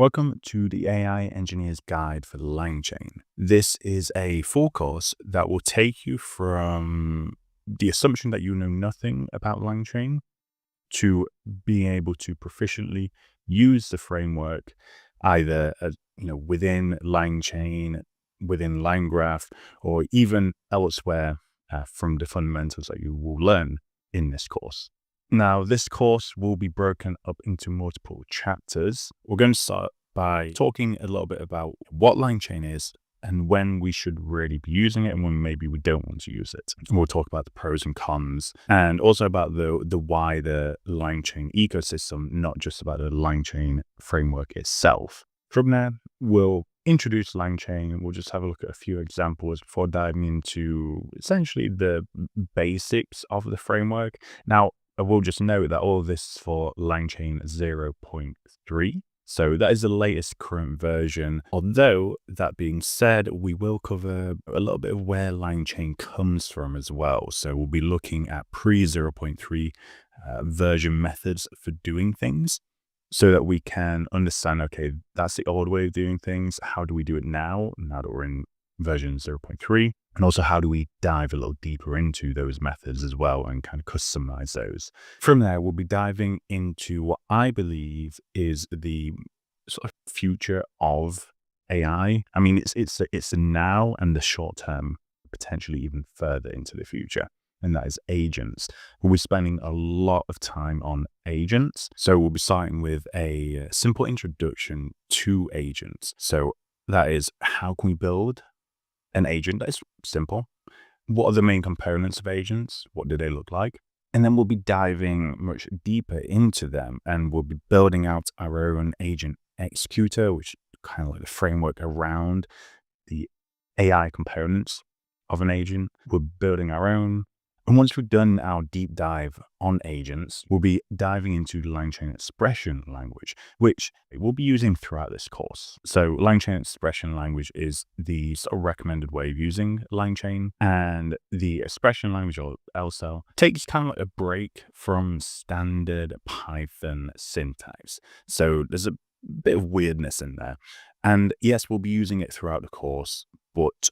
Welcome to the AI Engineer's Guide for LangChain. This is a full course that will take you from the assumption that you know nothing about LangChain to being able to proficiently use the framework either within LangChain, within LangGraph, or even elsewhere from the fundamentals that you will learn in this course. Now, this course will be broken up into multiple chapters. We're going to start by talking a little bit about what LangChain is and when we should really be using it and when maybe we don't want to use it. And we'll talk about the pros and cons and also about the wider LangChain ecosystem, not just about the LangChain framework itself. From there, we'll introduce LangChain. We'll just have a look at a few examples before diving into essentially the basics of the framework. Now, I will just note that all of this is for LangChain 0.3. So that is the latest current version. Although that being said, we will cover a little bit of where LangChain comes from as well. So we'll be looking at pre 0.3 version methods for doing things so that we can understand, okay, that's the old way of doing things. How do we do it now that we're in version 0.3? And also, how do we dive a little deeper into those methods as well and kind of customize those? From there, we'll be diving into what I believe is the sort of future of AI. I mean, it's the now and the short term, potentially even further into the future. And that is agents. We'll be spending a lot of time on agents. So we'll be starting with a simple introduction to agents. So that is, how can we build an agent that is simple? What are the main components of agents? What do they look like? And then we'll be diving much deeper into them, and we'll be building out our own agent executor, which is kind of like the framework around the AI components of an agent. We're building our own. And once we've done our deep dive on agents, we'll be diving into the LangChain expression language, which we'll be using throughout this course. So LangChain expression language is the sort of recommended way of using LangChain, and the expression language, or LSL, takes kind of like a break from standard Python syntax. So there's a bit of weirdness in there. And yes, we'll be using it throughout the course, but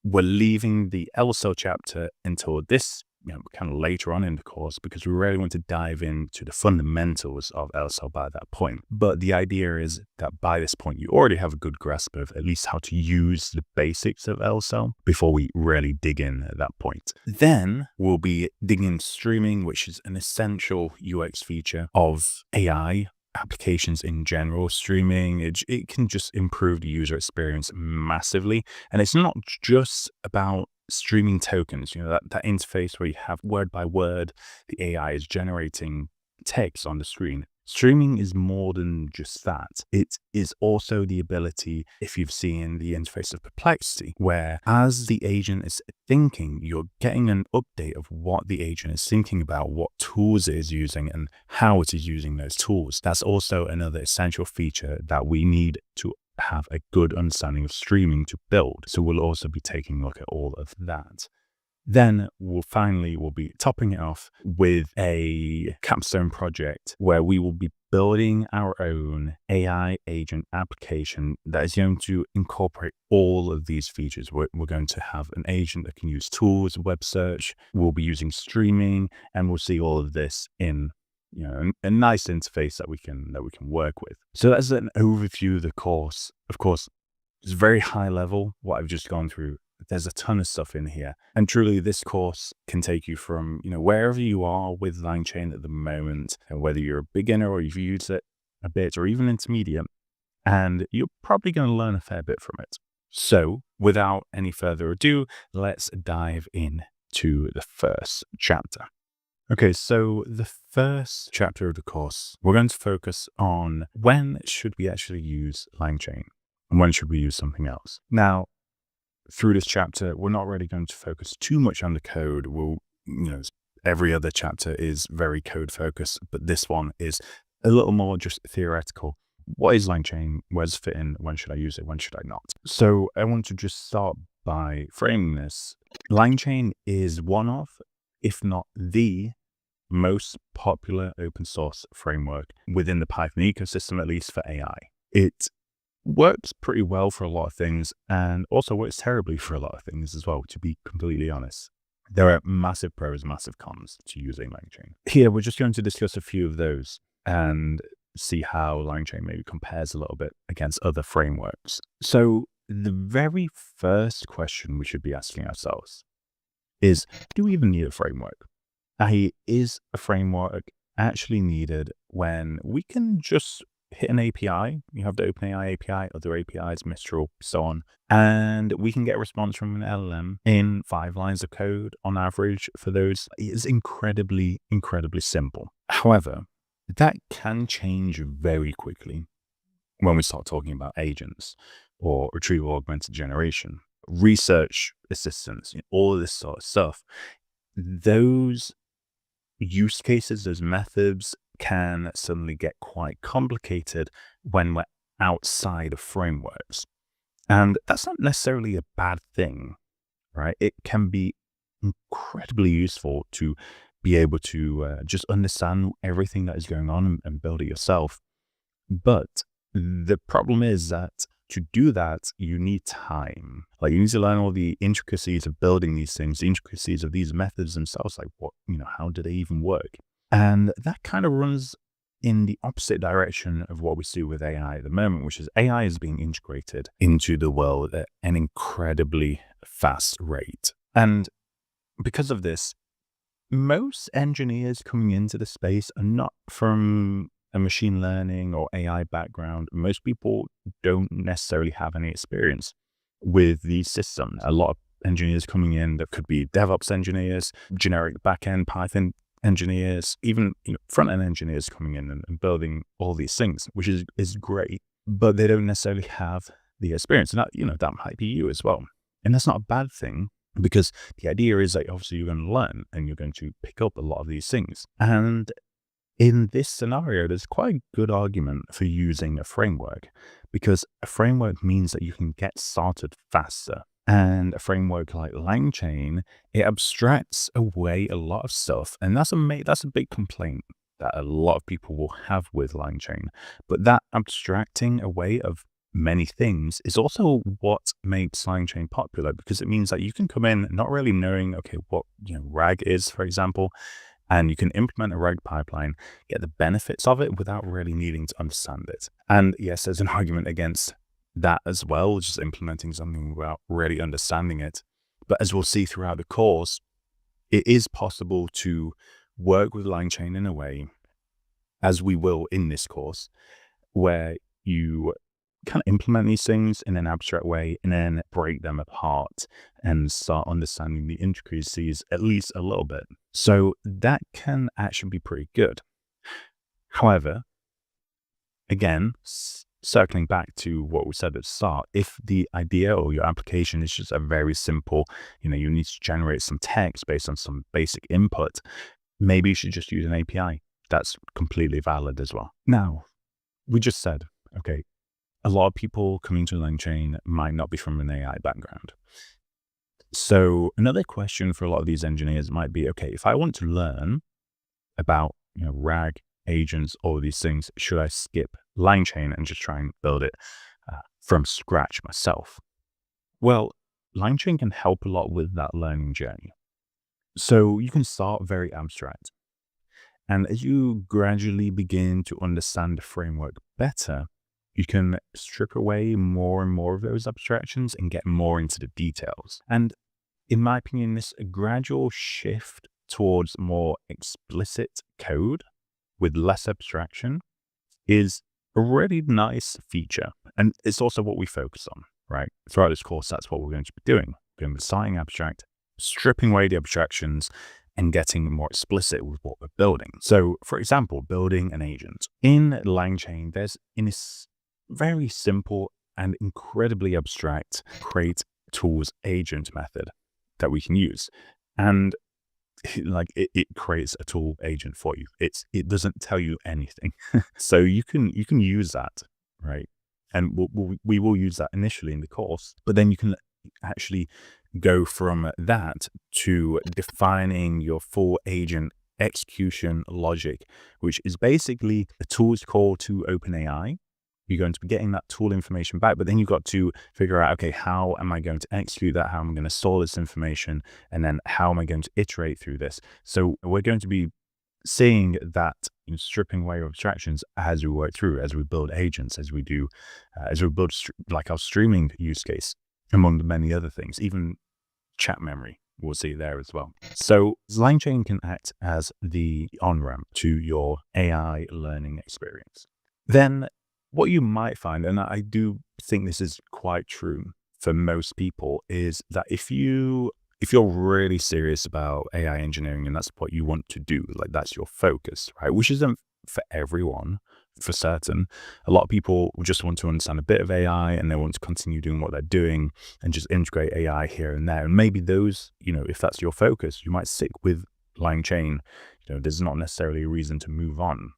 we're leaving the LSL chapter until this, kind of later on in the course, because we really want to dive into the fundamentals of LSL by that point. But the idea is that by this point, you already have a good grasp of at least how to use the basics of LSL before we really dig in at that point. Then we'll be digging into streaming, which is an essential UX feature of AI applications in general. Streaming, it can just improve the user experience massively. And it's not just about streaming tokens, that interface where you have word by word, the AI is generating text on the screen. Streaming is more than just that. It is also the ability, if you've seen the interface of Perplexity, where as the agent is thinking, you're getting an update of what the agent is thinking about, what tools it is using, and how it is using those tools. That's also another essential feature that we need to have a good understanding of streaming to build. So we'll also be taking a look at all of that. Then we'll be topping it off with a capstone project where we will be building our own AI agent application that is going to incorporate all of these features. We're going to have an agent that can use tools, web search. We'll be using streaming, and we'll see all of this in a nice interface that we can work with. So that's an overview of the course. Of course, it's very high level, what I've just gone through. There's a ton of stuff in here. And truly, this course can take you from, wherever you are with LangChain at the moment, and whether you're a beginner or you've used it a bit or even intermediate, and you're probably going to learn a fair bit from it. So without any further ado, let's dive into the first chapter. Okay, so the first chapter of the course, we're going to focus on when should we actually use LangChain and when should we use something else. Now, through this chapter, we're not really going to focus too much on the code. Every other chapter is very code focused, but this one is a little more just theoretical. What is LangChain? Where does it fit in? When should I use it? When should I not? So I want to just start by framing this. LangChain is one of, if not the most popular open source framework within the Python ecosystem, at least for AI. It works pretty well for a lot of things and also works terribly for a lot of things as well, to be completely honest. There are massive pros, massive cons to using LangChain. Here, we're just going to discuss a few of those and see how LangChain maybe compares a little bit against other frameworks. So the very first question we should be asking ourselves is, do we even need a framework? Is a framework actually needed when we can just hit an API? You have the OpenAI API, other APIs, Mistral, so on, and we can get a response from an LLM in 5 lines of code on average for those. It's incredibly, incredibly simple. However, that can change very quickly when we start talking about agents or retrieval augmented generation, research assistants, all of this sort of stuff. Those use cases, those methods can suddenly get quite complicated when we're outside of frameworks. And that's not necessarily a bad thing, right? It can be incredibly useful to be able to just understand everything that is going on and build it yourself. But the problem is that to do that, you need time. Like, you need to learn all the intricacies of building these things, the intricacies of these methods themselves, like how do they even work? And that kind of runs in the opposite direction of what we see with AI at the moment, which is AI is being integrated into the world at an incredibly fast rate. And because of this, most engineers coming into the space are not from a machine learning or AI background. Most people don't necessarily have any experience with these systems. A lot of engineers coming in that could be DevOps engineers, generic backend Python engineers, even front-end engineers coming in and building all these things, which is great, but they don't necessarily have the experience. And that might be you as well. And that's not a bad thing, because the idea is that obviously you're going to learn and you're going to pick up a lot of these things. And in this scenario, there's quite a good argument for using a framework, because a framework means that you can get started faster. And a framework like LangChain, it abstracts away a lot of stuff. And that's a big complaint that a lot of people will have with LangChain. But that abstracting away of many things is also what makes LangChain popular, because it means that you can come in not really knowing, okay, what RAG is, for example, and you can implement a RAG pipeline, get the benefits of it without really needing to understand it. And yes, there's an argument against that as well, just implementing something without really understanding it. But as we'll see throughout the course, it is possible to work with LangChain in a way, as we will in this course, where you kind of implement these things in an abstract way and then break them apart and start understanding the intricacies at least a little bit. So that can actually be pretty good. However, again, circling back to what we said at the start, if the idea or your application is just a very simple, you need to generate some text based on some basic input, maybe you should just use an API. That's completely valid as well. Now, we just said, okay, a lot of people coming to LangChain might not be from an AI background. So another question for a lot of these engineers might be, okay, if I want to learn about RAG, agents, all of these things, should I skip LangChain and just try and build it from scratch myself? Well, LangChain can help a lot with that learning journey. So you can start very abstract. And as you gradually begin to understand the framework better, you can strip away more and more of those abstractions and get more into the details. And in my opinion, this gradual shift towards more explicit code with less abstraction is a really nice feature. And it's also what we focus on, right? Throughout this course, that's what we're going to be doing. We're going to be starting abstract, stripping away the abstractions, and getting more explicit with what we're building. So, for example, building an agent. In LangChain, there's in this very simple and incredibly abstract create tools agent method that we can use. And it creates a tool agent for you. It doesn't tell you anything. So you can use that, right? And we will use that initially in the course, but then you can actually go from that to defining your full agent execution logic, which is basically a tool's call to OpenAI, You're going to be getting that tool information back, but then you've got to figure out, okay, how am I going to execute that? How am I going to store this information? And then how am I going to iterate through this? So we're going to be seeing that stripping away of abstractions as we work through, as we build agents, as we build like our streaming use case, among many other things, even chat memory. We'll see there as well. So LangChain can act as the on-ramp to your AI learning experience. Then what you might find, and I do think this is quite true for most people, is that if you're really serious about AI engineering and that's what you want to do, like that's your focus, right? Which isn't for everyone, for certain. A lot of people just want to understand a bit of AI and they want to continue doing what they're doing and just integrate AI here and there. And maybe those, if that's your focus, you might stick with LangChain. There's not necessarily a reason to move on.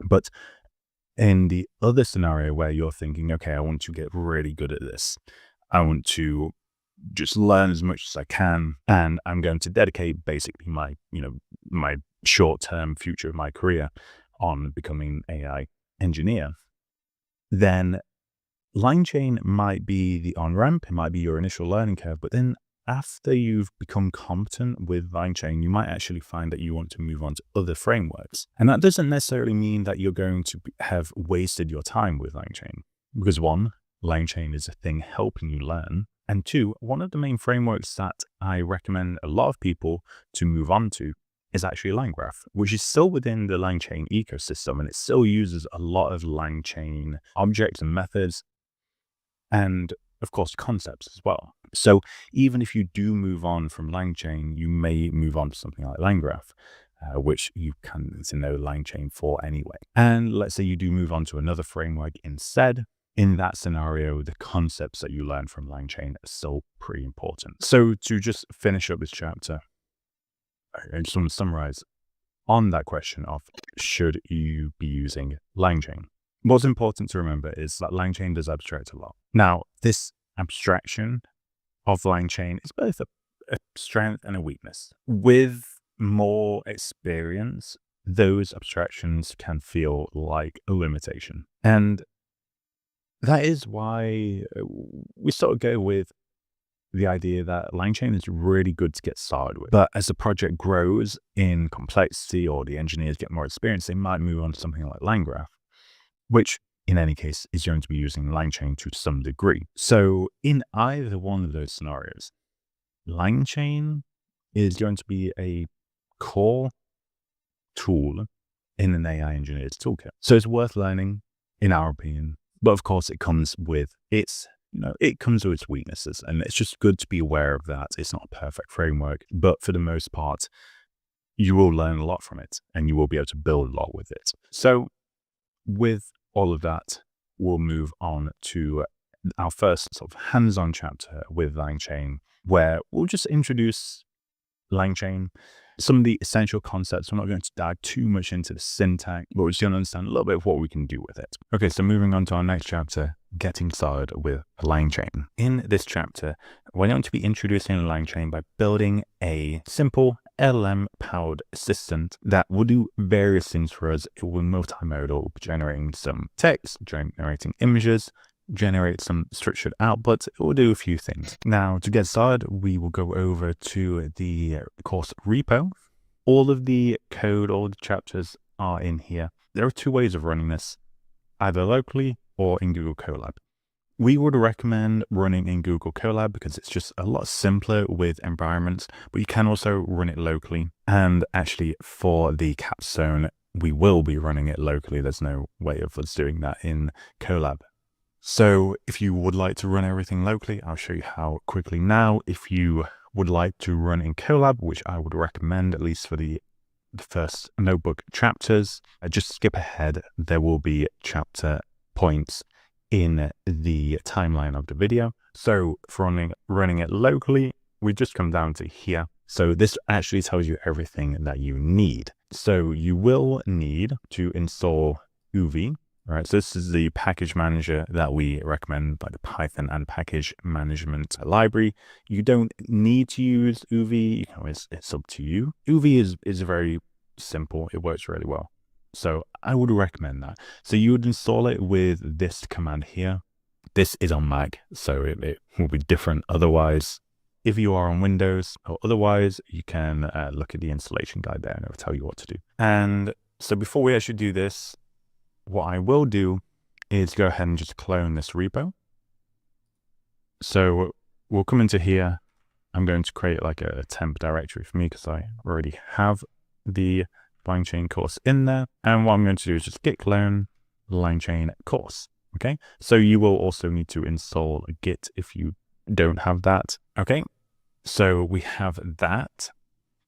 But in the other scenario where you're thinking, okay, I want to get really good at this, I want to just learn as much as I can, and I'm going to dedicate basically my short-term future of my career on becoming AI engineer, then LangChain might be the on-ramp, it might be your initial learning curve, but then after you've become competent with LangChain, you might actually find that you want to move on to other frameworks. And that doesn't necessarily mean that you're going to have wasted your time with LangChain, because one, LangChain is a thing helping you learn, and two, one of the main frameworks that I recommend a lot of people to move on to is actually LangGraph, which is still within the LangChain ecosystem, and it still uses a lot of LangChain objects and methods, and of course concepts as well. So even if you do move on from LangChain, you may move on to something like LangGraph, which you can know LangChain for anyway. And let's say you do move on to another framework instead. In that scenario, the concepts that you learn from LangChain are still pretty important. So to just finish up this chapter, I just want to summarize on that question of should you be using LangChain? What's important to remember is that LangChain does abstract a lot. Now, this abstraction of LangChain is both a strength and a weakness. With more experience, those abstractions can feel like a limitation. And that is why we sort of go with the idea that LangChain is really good to get started with. But as the project grows in complexity or the engineers get more experience, they might move on to something like LangGraph, which in any case is going to be using LangChain to some degree. So in either one of those scenarios, LangChain is going to be a core tool in an AI engineer's toolkit. So it's worth learning, in our opinion. But of course, it comes with its weaknesses, and it's just good to be aware of that. It's not a perfect framework, but for the most part, you will learn a lot from it, and you will be able to build a lot with it. So with all of that, we'll move on to our first sort of hands-on chapter with LangChain, where we'll just introduce LangChain, some of the essential concepts. We're not going to dive too much into the syntax, but we're just going to understand a little bit of what we can do with it. Okay, so moving on to our next chapter, getting started with LangChain. In this chapter, we're going to be introducing LangChain by building a simple LLM-powered assistant that will do various things for us. It will be multimodal, generating some text, generating images, generate some structured output. It will do a few things. Now, to get started, we will go over to the course repo. All of the code, all the chapters are in here. There are two ways of running this, either locally or in Google Colab. We would recommend running in Google Colab because it's just a lot simpler with environments, but you can also run it locally. And actually for the capstone, we will be running it locally. There's no way of us doing that in Colab. So if you would like to run everything locally, I'll show you how quickly now. If you would like to run in Colab, which I would recommend at least for the first notebook chapters, just skip ahead. There will be chapter points in the timeline of the video. So for running it locally, we just come down to here. So this actually tells you everything that you need. So you will need to install UV. Right, so this is the package manager that we recommend by the Python and package management library. You don't need to use UV, it's up to you. UV is very simple, it works really well. So I would recommend that. So you would install it with this command here. This is on Mac, so it will be different otherwise. If you are on Windows or otherwise, you can look at the installation guide there and it'll tell you what to do. And so before we actually do this, what I will do is go ahead and just clone this repo. So we'll come into here. I'm going to create like a temp directory for me because I already have the LangChain course in there. And what I'm going to do is just git clone LangChain course. Okay, so you will also need to install Git if you don't have that. Okay, so we have that.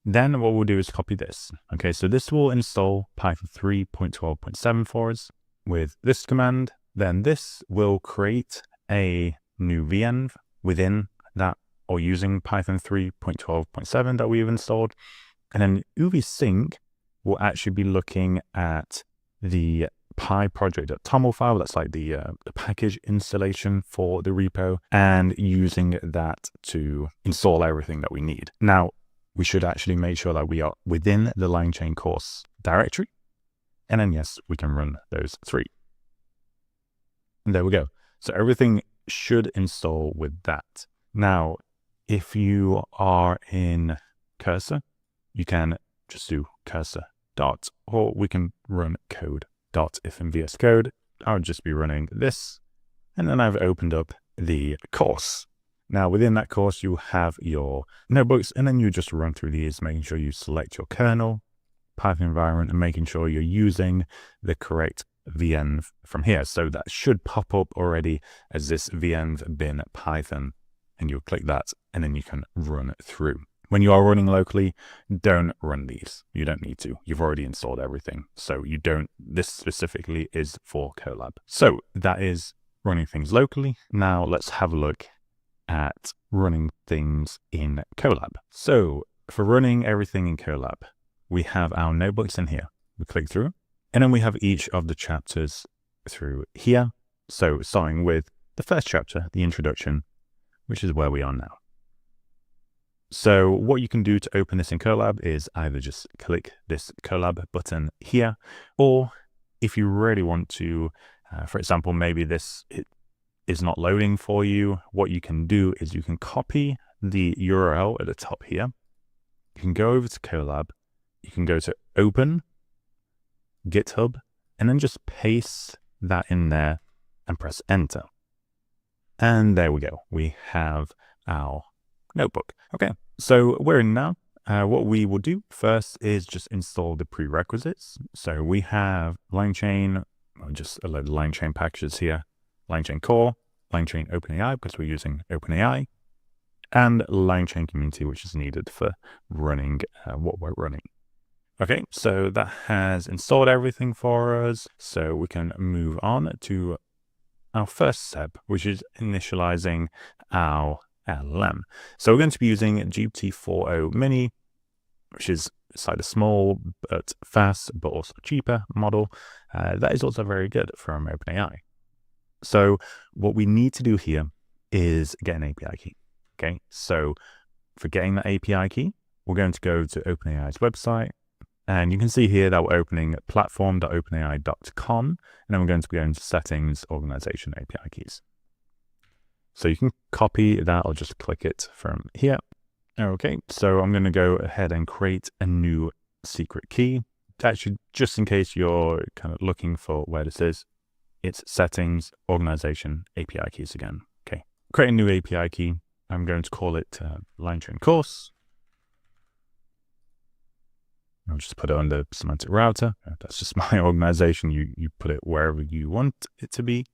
Then what we'll do is copy this. Okay, so this will install Python 3.12.7 for us with this command. Then this will create a new venv within that or using Python 3.12.7 that we've installed. And then uvsync will actually be looking at the pyproject.toml file. That's like the package installation for the repo, and using that to install everything that we need. Now, we should actually make sure that we are within the LangChain course directory. And then yes, we can run those three. And there we go. So everything should install with that. Now, if you are in Cursor, you can just do cursor dot, or we can run code dot. If in VS Code, I would just be running this. And then I've opened up the course. Now within that course, you have your notebooks, and then you just run through these, making sure you select your kernel, Python environment, and making sure you're using the correct venv from here. So that should pop up already as this venv bin Python, and you'll click that, and then you can run through. When you are running locally, don't run these. You don't need to. You've already installed everything. So you don't, this specifically is for Colab. So that is running things locally. Now let's have a look at running things in Colab. So for running everything in Colab, we have our notebooks in here. We click through, and then we have each of the chapters through here. So starting with the first chapter, the introduction, which is where we are now. So what you can do to open this in Colab is either just click this Colab button here, or if you really want to, for example, maybe this is not loading for you, what you can do is you can copy the URL at the top here. You can go over to Colab, you can go to Open, GitHub, and then just paste that in there and press Enter. And there we go. We have our notebook. Okay, so we're in now. What we will do first is just install the prerequisites. So we have LangChain, just a load of LangChain packages here, LangChain Core, LangChain OpenAI, because we're using OpenAI, and LangChain Community, which is needed for running what we're running. Okay, so that has installed everything for us. So we can move on to our first step, which is initializing our LLM. So we're going to be using GPT-4o Mini, which is like a small but fast, but also cheaper model. That is also very good from OpenAI. So what we need to do here is get an API key. Okay, so for getting that API key, we're going to go to OpenAI's website. And you can see here that we're opening platform.openai.com, and then we're going to go into settings, organization, API keys. So you can copy that or just click it from here. Okay, so I'm going to go ahead and create a new secret key. Actually, just in case you're kind of looking for where this is, it's settings, organization, API keys again. Okay, create a new API key. I'm going to call it LangChain course. I'll just put it under semantic router. That's just my organization. You put it wherever you want it to be.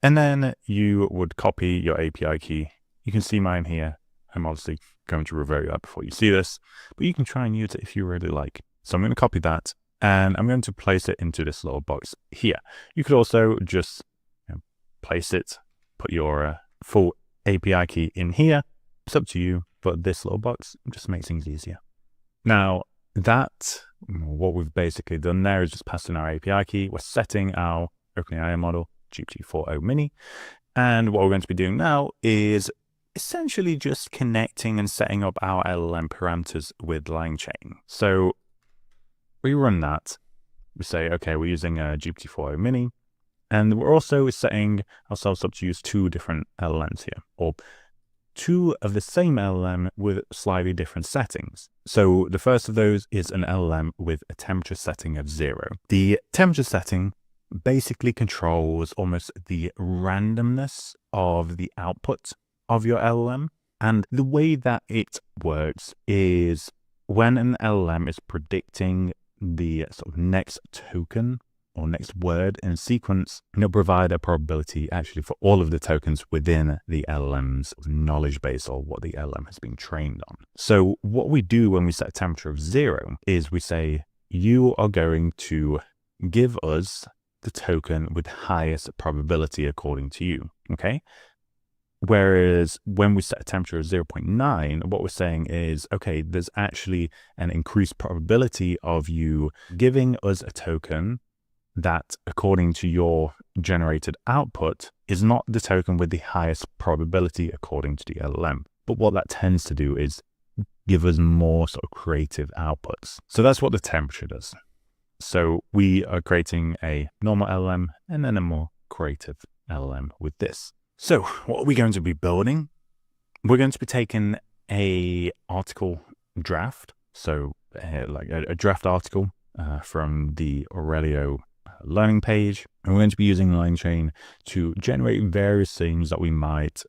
And then you would copy your API key. You can see mine here. I'm obviously going to revert that before you see this, but you can try and use it if you really like. So I'm going to copy that, and I'm going to place it into this little box here. You could also just place it, put your full API key in here. It's up to you, but this little box just makes things easier. Now, what we've basically done there is just pass in our API key. We're setting our OpenAI model, GPT-4o Mini. And what we're going to be doing now is essentially just connecting and setting up our LLM parameters with LangChain. So we run that. we say, okay, we're using a GPT-4o Mini, and we're also setting ourselves up to use two different LLMs here, or two of the same LLM with slightly different settings. So the first of those is an LLM with a temperature setting of 0. The temperature setting basically controls almost the randomness of the output of your LLM. And the way that it works is when an LLM is predicting the sort of next token or next word in sequence, it'll provide a probability actually for all of the tokens within the LLM's knowledge base, or what the LLM has been trained on. So what we do when we set a temperature of 0 is we say, you are going to give us the token with highest probability according to you, okay? Whereas when we set a temperature of 0.9, what we're saying is, okay, there's actually an increased probability of you giving us a token that, according to your generated output, is not the token with the highest probability according to the LLM. But what that tends to do is give us more sort of creative outputs. So that's what the temperature does. So we are creating a normal LLM and then a more creative LLM with this. So what are we going to be building? We're going to be taking a article draft. So like a draft article from the Aurelio learning page. And we're going to be using LangChain to generate various things that we might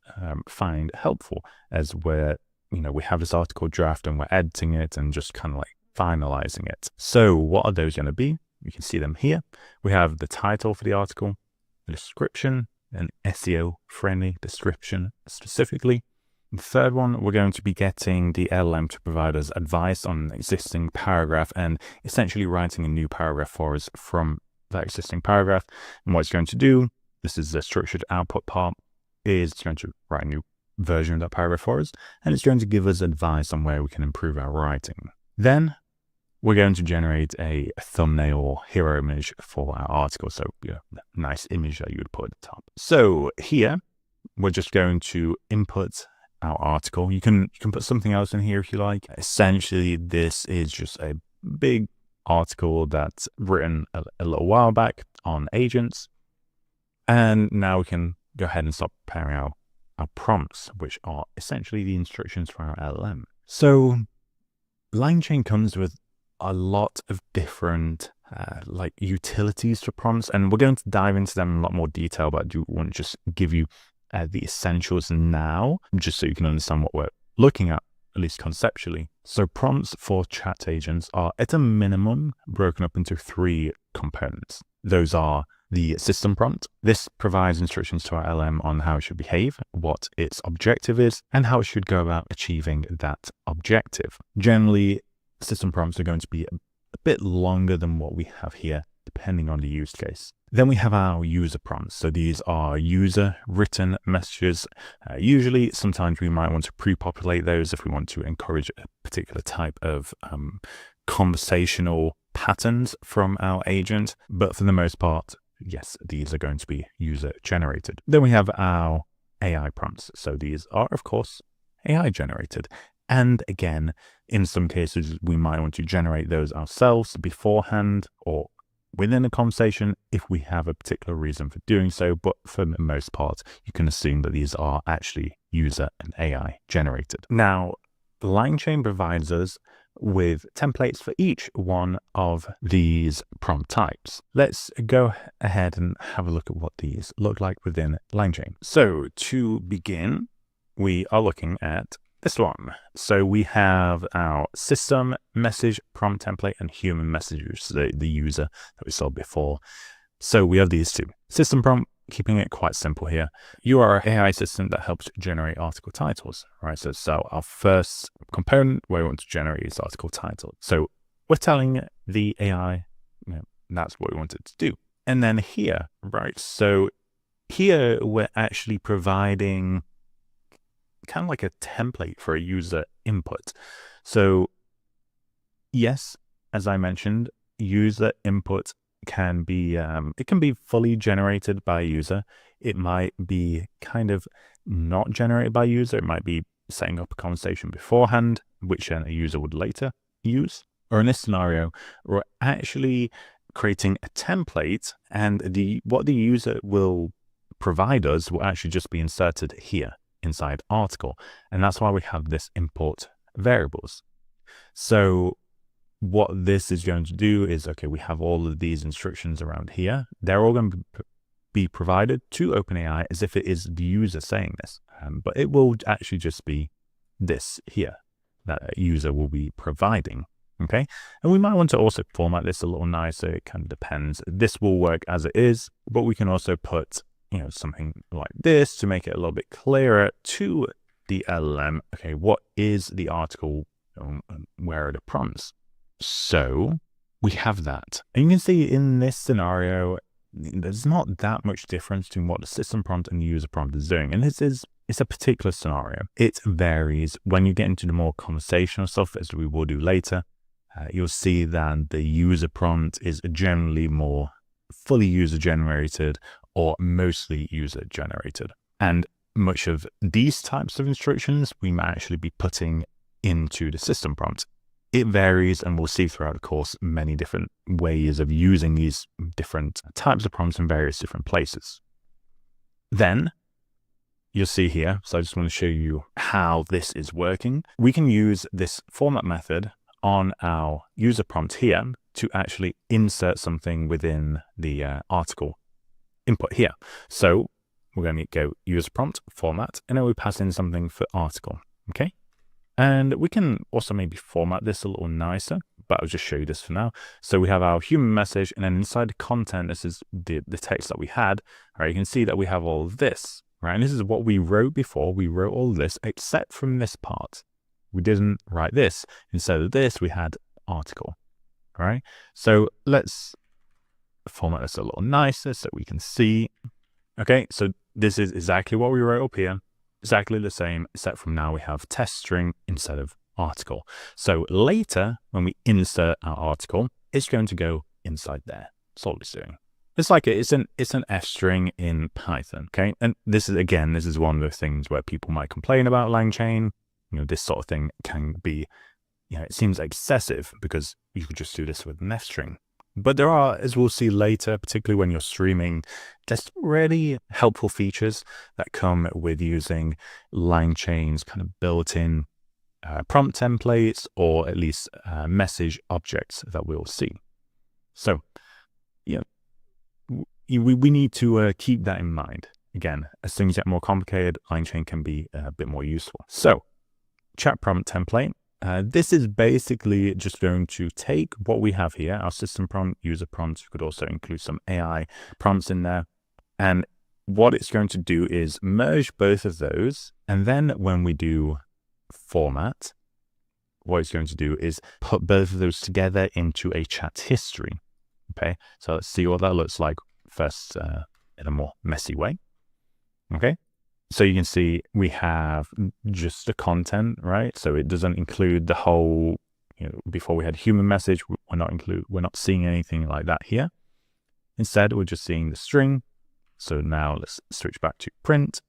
find helpful as we have this article draft and we're editing it and just kind of like finalizing it. So what are those going to be? You can see them here. We have the title for the article, the description, an SEO friendly description specifically. The third one, we're going to be getting the LLM to provide us advice on an existing paragraph and essentially writing a new paragraph for us from that existing paragraph. And what it's going to do, this is the structured output part, is it's going to write a new version of that paragraph for us, and it's going to give us advice on where we can improve our writing. Then we're going to generate a thumbnail or hero image for our article. So nice image that you would put at the top. So here, we're just going to input our article. You can put something else in here if you like. Essentially, this is just a big article that's written a little while back on agents. And now we can go ahead and start preparing our prompts, which are essentially the instructions for our LLM. So LangChain comes with a lot of different like utilities for prompts, and we're going to dive into them in a lot more detail, but I do want to just give you the essentials now, just so you can understand what we're looking at least conceptually. So prompts for chat agents are at a minimum broken up into 3 components. Those are the system prompt. This provides instructions to our LM on how it should behave, what its objective is, and how it should go about achieving that objective. Generally, system prompts are going to be a bit longer than what we have here, depending on the use case. Then we have our user prompts. So these are user written messages. Usually, sometimes we might want to pre-populate those if we want to encourage a particular type of conversational patterns from our agent. But for the most part, yes, these are going to be user generated. Then we have our AI prompts. So these are, of course, AI generated. And again, in some cases, we might want to generate those ourselves beforehand or within a conversation if we have a particular reason for doing so. But for the most part, you can assume that these are actually user and AI generated. Now, LangChain provides us with templates for each one of these prompt types. Let's go ahead and have a look at what these look like within LangChain. So to begin, we are looking at this one. So we have our system message prompt template and human message, which is the user that we saw before. So we have these two. System prompt, keeping it quite simple here. You are an AI system that helps generate article titles, right? So our first component where we want to generate is article title. So we're telling the AI, that's what we want it to do. And then here, right? So here we're actually providing kind of like a template for a user input. So yes, as I mentioned, user input can be, it can be fully generated by a user. It might be kind of not generated by a user. It might be setting up a conversation beforehand, which then a user would later use. Or in this scenario, we're actually creating a template, and what the user will provide us will actually just be inserted here inside article. And that's why we have this import variables. So what this is going to do is, okay, we have all of these instructions around here. They're all going to be provided to OpenAI as if it is the user saying this. But it will actually just be this here that a user will be providing. Okay, and we might want to also format this a little nicer. It kind of depends. This will work as it is, but we can also put, something like this to make it a little bit clearer to the LLM. Okay, what is the article? Where are the prompts? So we have that. And you can see in this scenario, there's not that much difference between what the system prompt and the user prompt is doing. And it's a particular scenario. It varies. When you get into the more conversational stuff, as we will do later, you'll see that the user prompt is generally more fully user generated or mostly user generated. And much of these types of instructions we might actually be putting into the system prompt. It varies, and we'll see throughout the course many different ways of using these different types of prompts in various different places. Then you'll see here, so I just want to show you how this is working. We can use this format method on our user prompt here to actually insert something within the article input here. So we're going to go user prompt format, and then we pass in something for article. Okay. And we can also maybe format this a little nicer, but I'll just show you this for now. So we have our human message, and then inside the content, this is the text that we had. All right, you can see that we have all of this, right? And this is what we wrote before. We wrote all this except from this part. We didn't write this. Instead of this, we had article. All right. So let's format this a little nicer so we can see. Okay, so this is exactly what we wrote up here. Exactly the same, except from now we have test string instead of article. So later, when we insert our article, it's going to go inside there. That's all it's doing. It's like it's an F string in Python. Okay, and this is one of the things where people might complain about LangChain. This sort of thing can be, it seems excessive because you could just do this with an F string. But there are, as we'll see later, particularly when you're streaming, there's really helpful features that come with using LangChain's kind of built-in prompt templates, or at least message objects that we'll see. So, we need to keep that in mind. Again, as things get more complicated, LangChain can be a bit more useful. So, chat prompt template. This is basically just going to take what we have here, our system prompt, user prompts. You could also include some AI prompts in there. And what it's going to do is merge both of those. And then when we do format, what it's going to do is put both of those together into a chat history. Okay, so let's see what that looks like first in a more messy way. Okay. So you can see we have just the content, right? So it doesn't include the whole, before we had human message, we're not seeing anything like that here. Instead, we're just seeing the string. So now let's switch back to print.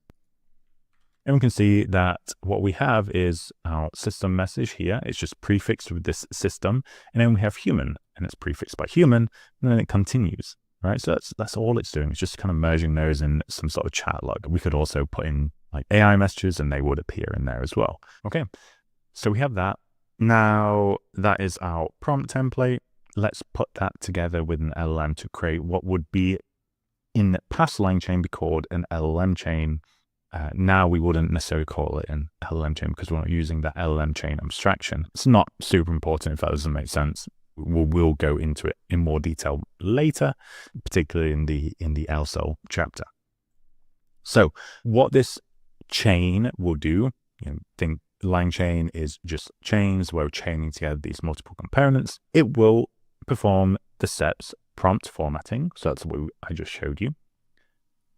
And we can see that what we have is our system message here. It's just prefixed with this system. And then we have human, and it's prefixed by human, and then it continues. Right, so that's all it's doing. It's just kind of merging those in some sort of chat log. We could also put in like AI messages, and they would appear in there as well. Okay, so we have that. Now that is our prompt template. Let's put that together with an LLM to create what would be in past LangChain be called an LLM chain. Now we wouldn't necessarily call it an LLM chain because we're not using that LLM chain abstraction. It's not super important if that doesn't make sense. We'll go into it in more detail later, particularly in the LSOL chapter. So what this chain will do, think LangChain is just chains where we're chaining together these multiple components. It will perform the steps prompt formatting. So that's what I just showed you.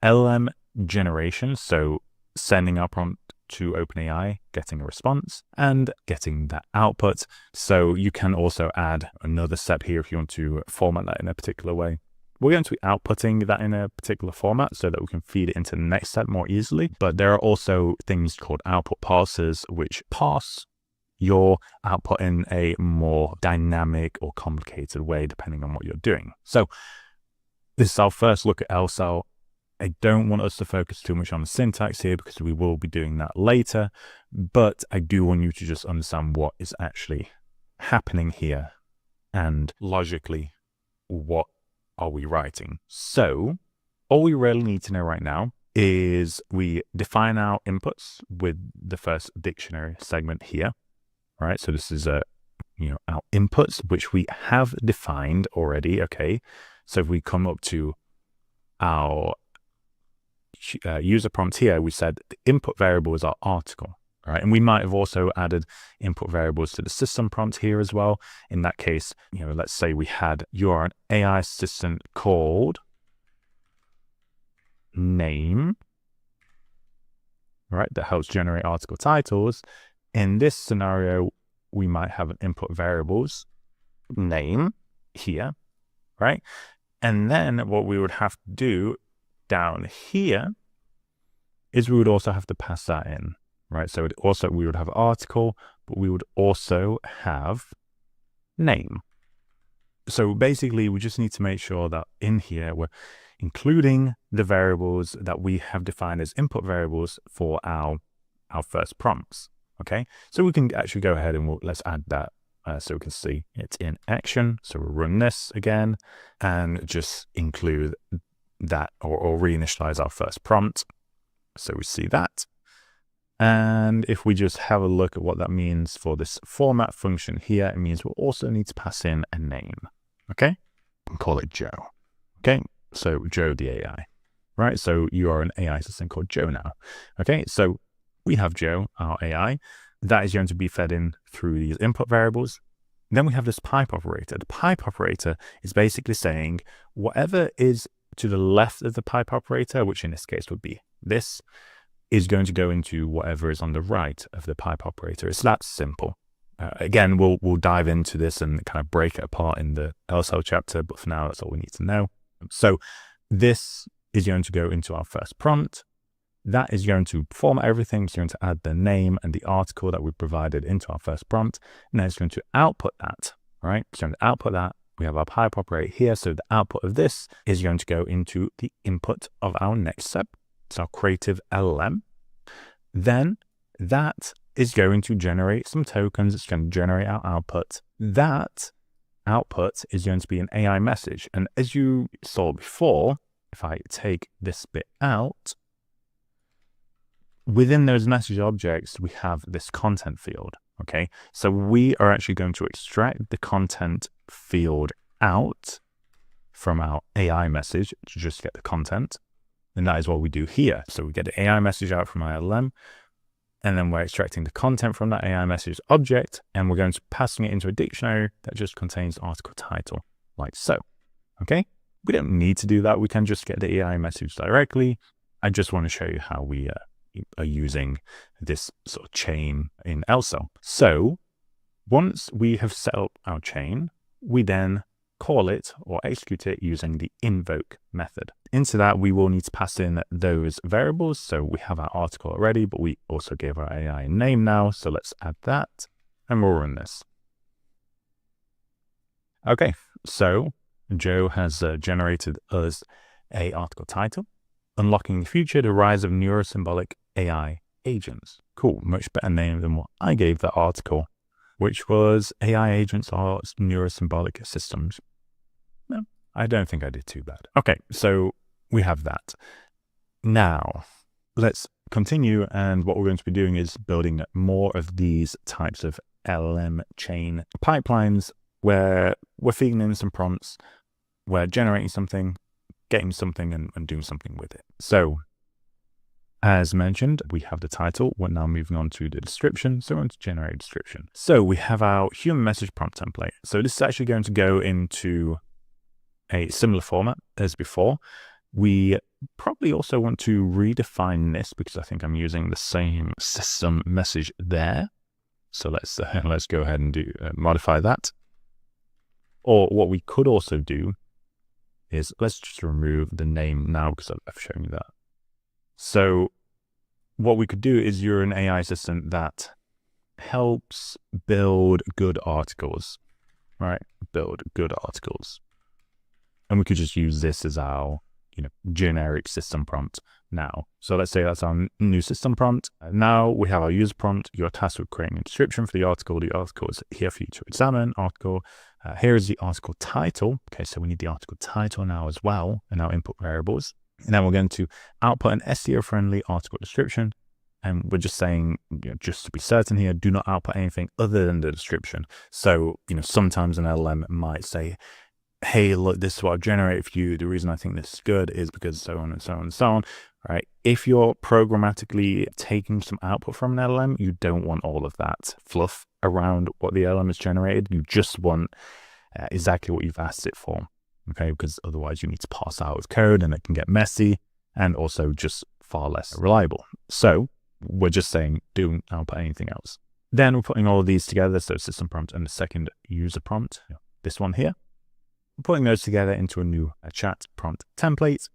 LLM generation, so sending our prompt to OpenAI, getting a response, and getting that output. So you can also add another step here if you want to format that in a particular way. We're going to be outputting that in a particular format so that we can feed it into the next step more easily. But there are also things called output parsers, which parse you're outputting a more dynamic or complicated way depending on what you're doing. So this is our first look at LSL. I don't want us to focus too much on the syntax here because we will be doing that later, but I do want you to just understand what is actually happening here and logically what are we writing. So all we really need to know right now is we define our inputs with the first dictionary segment here, right? So this is our inputs, which we have defined already, okay? So if we come up to our user prompt here, we said the input variable is our article, right? And we might have also added input variables to the system prompt here as well. In that case, let's say we had you're an AI assistant called name, right? That helps generate article titles. In this scenario, we might have an input variables name here, right? And then what we would have to do down here is we would also have to pass that in, right? So we would have article, but we would also have name. So basically, we just need to make sure that in here we're including the variables that we have defined as input variables for our first prompts. Okay, so we can actually go ahead and let's add that so we can see it's in action. So we'll run this again and just include that or reinitialize our first prompt. So we see that. And if we just have a look at what that means for this format function here, it means we'll also need to pass in a name. Okay, and call it Joe. Okay, so Joe the AI, right? So you are an AI assistant called Joe now. Okay, so we have Joe, our AI, that is going to be fed in through these input variables. Then we have this pipe operator. The pipe operator is basically saying whatever is to the left of the pipe operator, which in this case would be this, is going to go into whatever is on the right of the pipe operator. It's that simple. Again, we'll dive into this and kind of break it apart in the LSL chapter, but for now, that's all we need to know. So this is going to go into our first prompt. That is going to format everything. It's going to add the name and the article that we provided into our first prompt. And then it's going to output that, right? It's going to output that. We have our pipe operator here. So the output of this is going to go into the input of our next step. It's our creative LLM. Then that is going to generate some tokens. It's going to generate our output. That output is going to be an AI message. And as you saw before, if I take this bit out, within those message objects, we have this content field, okay? So we are actually going to extract the content field out from our AI message to just get the content. And that is what we do here. So we get the AI message out from our LLM, and then we're extracting the content from that AI message object, and we're going to passing it into a dictionary that just contains article title, like so, okay? We don't need to do that. We can just get the AI message directly. I just want to show you how we are using this sort of chain in LSL. So once we have set up our chain, we then call it or execute it using the invoke method. Into that, we will need to pass in those variables. So we have our article already, but we also gave our AI a name now. So let's add that and we'll run this. Okay, so Joe has generated us a article title, Unlocking the Future, the Rise of Neurosymbolic AI Agents. Cool, much better name than what I gave that article, which was AI Agents are Neurosymbolic Systems. No, I don't think I did too bad. Okay, so we have that. Now, let's continue, and what we're going to be doing is building more of these types of LLM chain pipelines where we're feeding in some prompts, we're generating something, getting something, and doing something with it. So, as mentioned, we have the title. We're now moving on to the description. So we're going to generate a description. So we have our human message prompt template. So this is actually going to go into a similar format as before. We probably also want to redefine this because I think I'm using the same system message there. So let's go ahead and modify that. Or what we could also do is let's just remove the name now because I've shown you that. So what we could do is you're an AI assistant that helps build good articles, right? Build good articles. And we could just use this as our, generic system prompt now. So let's say that's our new system prompt. Now we have our user prompt. You're tasked with creating a description for the article. The article is here for you to examine. Article. Here is the article title. Okay, so we need the article title now as well in our input variables. And then we're going to output an SEO-friendly article description. And we're just saying, just to be certain here, do not output anything other than the description. So, sometimes an LLM might say, hey, look, this is what I've generated for you. The reason I think this is good is because so on and so on and so on, right? If you're programmatically taking some output from an LLM, you don't want all of that fluff around what the LLM has generated. You just want exactly what you've asked it for, okay? Because otherwise you need to parse out with code and it can get messy and also just far less reliable. So we're just saying, don't output anything else. Then we're putting all of these together. So system prompt and the second user prompt, this one here. Putting those together into a new chat prompt template.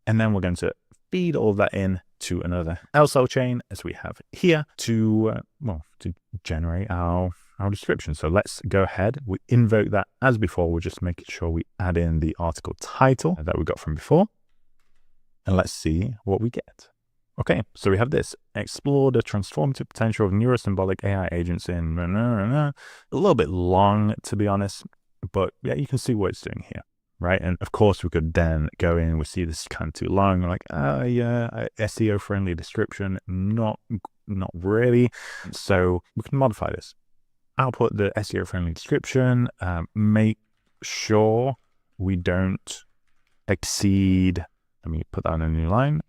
And then we're going to feed all of that in to another LSL chain as we have here to generate our description. So let's go ahead. We invoke that as before. We're just making sure we add in the article title that we got from before. And let's see what we get. Okay, so we have this. Explore the transformative potential of neurosymbolic AI agents in a little bit long, to be honest. But yeah, you can see what it's doing here, right? And of course, we could then go in, we see this is kind of too long. We're like, SEO-friendly description, not really. So we can modify this. Output the SEO-friendly description. Make sure we don't exceed, let me put that in a new line.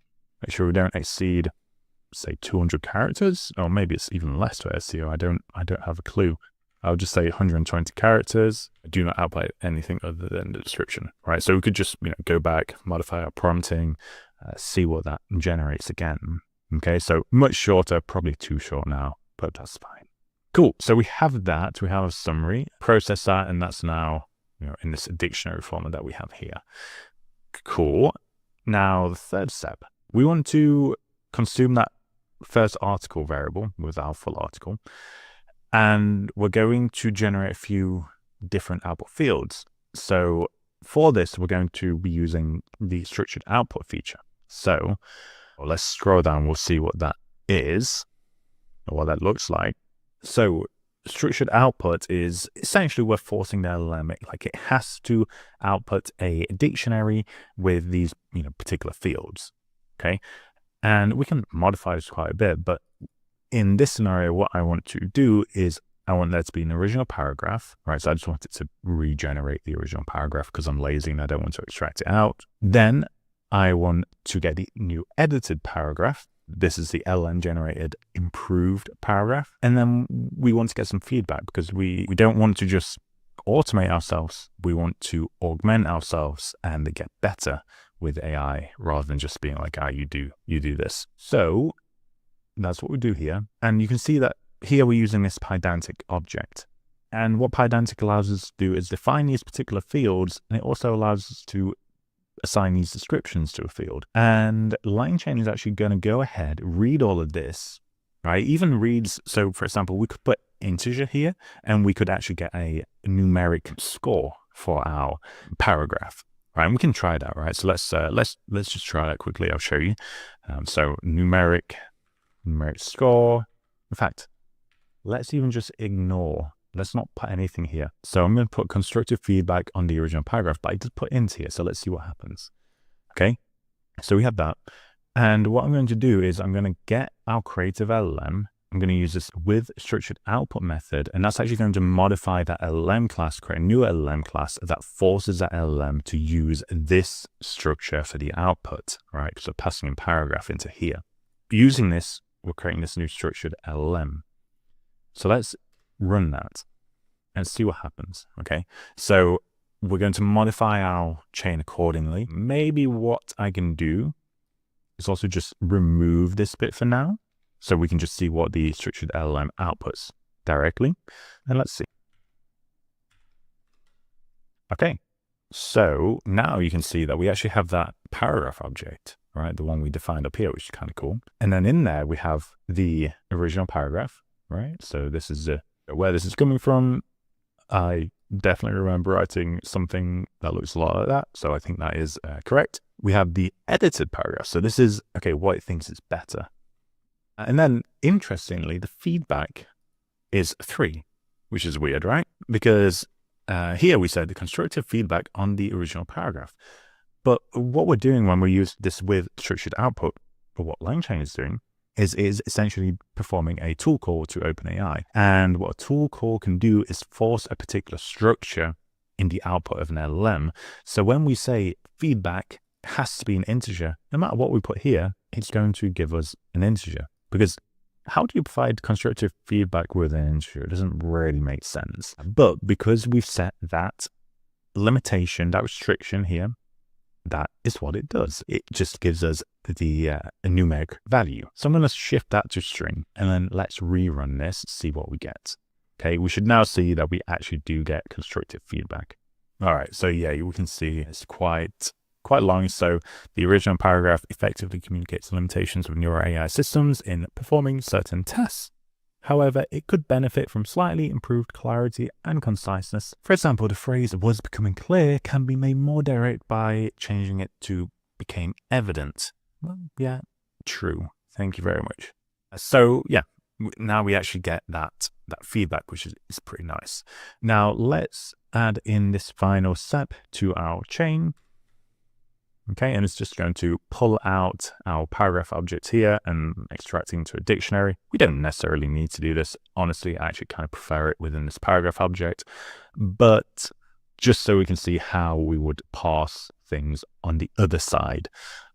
Make sure we don't exceed, say, 200 characters, or maybe it's even less for SEO. I don't have a clue. I'll just say 120 characters. Do not output anything other than the description, right? So we could just, go back, modify our prompting, see what that generates again. Okay, so much shorter, probably too short now, but that's fine. Cool. So we have that. We have a summary, process that, and that's now, in this dictionary format that we have here. Cool. Now the third step, we want to consume that first article variable with our full article. And we're going to generate a few different output fields. So for this, we're going to be using the structured output feature. So let's scroll down. We'll see what that is or what that looks like. So structured output is essentially we're forcing the LLM, like it has to output a dictionary with these, particular fields. Okay. And we can modify this quite a bit, but in this scenario, what I want to do is I want there to be an original paragraph, right? So I just want it to regenerate the original paragraph because I'm lazy and I don't want to extract it out. Then I want to get the new edited paragraph. This is the LLM generated improved paragraph. And then we want to get some feedback because we don't want to just automate ourselves. We want to augment ourselves and get better with AI rather than just being like, you do this. So that's what we do here. And you can see that here we're using this Pydantic object. And what Pydantic allows us to do is define these particular fields. And it also allows us to assign these descriptions to a field. And LangChain is actually going to go ahead, read all of this, right? Even reads, so for example, we could put integer here and we could actually get a numeric score for our paragraph. Right, and we can try that, right? So let's just try that quickly. I'll show you. So numeric score. In fact, let's even just ignore. Let's not put anything here. So I'm going to put constructive feedback on the original paragraph, but I just put int here. So let's see what happens. Okay. So we have that. And what I'm going to do is I'm going to get our creative LLM. I'm going to use this with structured output method, and that's actually going to modify that LLM class, create a new LLM class that forces that LLM to use this structure for the output, right? So passing in paragraph into here. Using this, we're creating this new structured LLM. So let's run that and see what happens, okay? So we're going to modify our chain accordingly. Maybe what I can do is also just remove this bit for now, so we can just see what the structured LLM outputs directly. And let's see. Okay, so now you can see that we actually have that paragraph object, right? The one we defined up here, which is kind of cool. And then in there, we have the original paragraph. right? So this is where this is coming from. I definitely remember writing something that looks a lot like that. So I think that is correct. We have the edited paragraph. So this is, okay, what it thinks is better. And then interestingly, the feedback is 3, which is weird, right? Because here we said the constructive feedback on the original paragraph. But what we're doing when we use this with structured output, or what LangChain is doing, is essentially performing a tool call to OpenAI. And what a tool call can do is force a particular structure in the output of an LLM. So when we say feedback has to be an integer, no matter what we put here, it's going to give us an integer. Because how do you provide constructive feedback with an integer? It doesn't really make sense. But because we've set that limitation, that restriction here, that is what it does. It just gives us the numeric value. So I'm going to shift that to string, and then let's rerun this, see what we get. Okay, we should now see that we actually do get constructive feedback. All right, so yeah, we can see it's quite long. So the original paragraph effectively communicates the limitations of neural AI systems in performing certain tasks. However, it could benefit from slightly improved clarity and conciseness. For example, the phrase "was becoming clear" can be made more direct by changing it to "became evident." Well, yeah, true. Thank you very much. So yeah, now we actually get that feedback, which is pretty nice. Now let's add in this final step to our chain. Okay, and it's just going to pull out our paragraph object here and extracting to a dictionary. We don't necessarily need to do this. Honestly, I actually kind of prefer it within this paragraph object, but just so we can see how we would parse things on the other side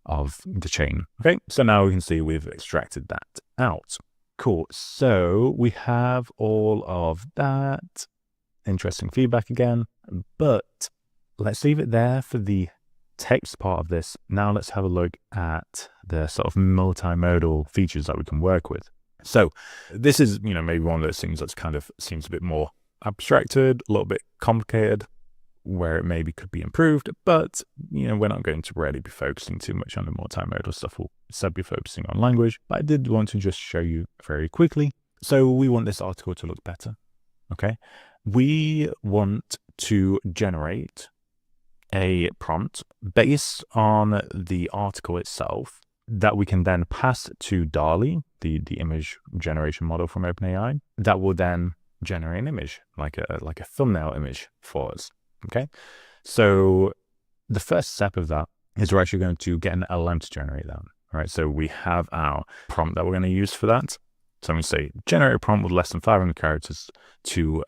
of the chain. Okay, so now we can see we've extracted that out. Cool, so we have all of that. Interesting feedback again, but let's leave it there for the text part of this. Now let's have a look at the sort of multimodal features that we can work with. So this is, maybe one of those things that's kind of seems a bit more abstracted, a little bit complicated, where it maybe could be improved, but, we're not going to really be focusing too much on the multimodal stuff. We'll instead be focusing on language, but I did want to just show you very quickly. So we want this article to look better, okay? We want to generate a prompt based on the article itself that we can then pass to DALL-E, the image generation model from OpenAI, that will then generate an image, like a thumbnail image for us. Okay, so the first step of that is we're actually going to get an LLM to generate that. All right, so we have our prompt that we're going to use for that. So I'm going to say generate a prompt with less than 500 characters to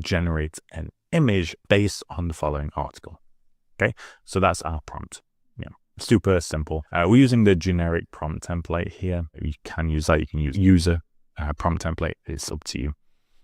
generate an image based on the following article. Okay, so that's our prompt. Yeah, super simple. We're using the generic prompt template here. You can use that. You can use user prompt template. It's up to you.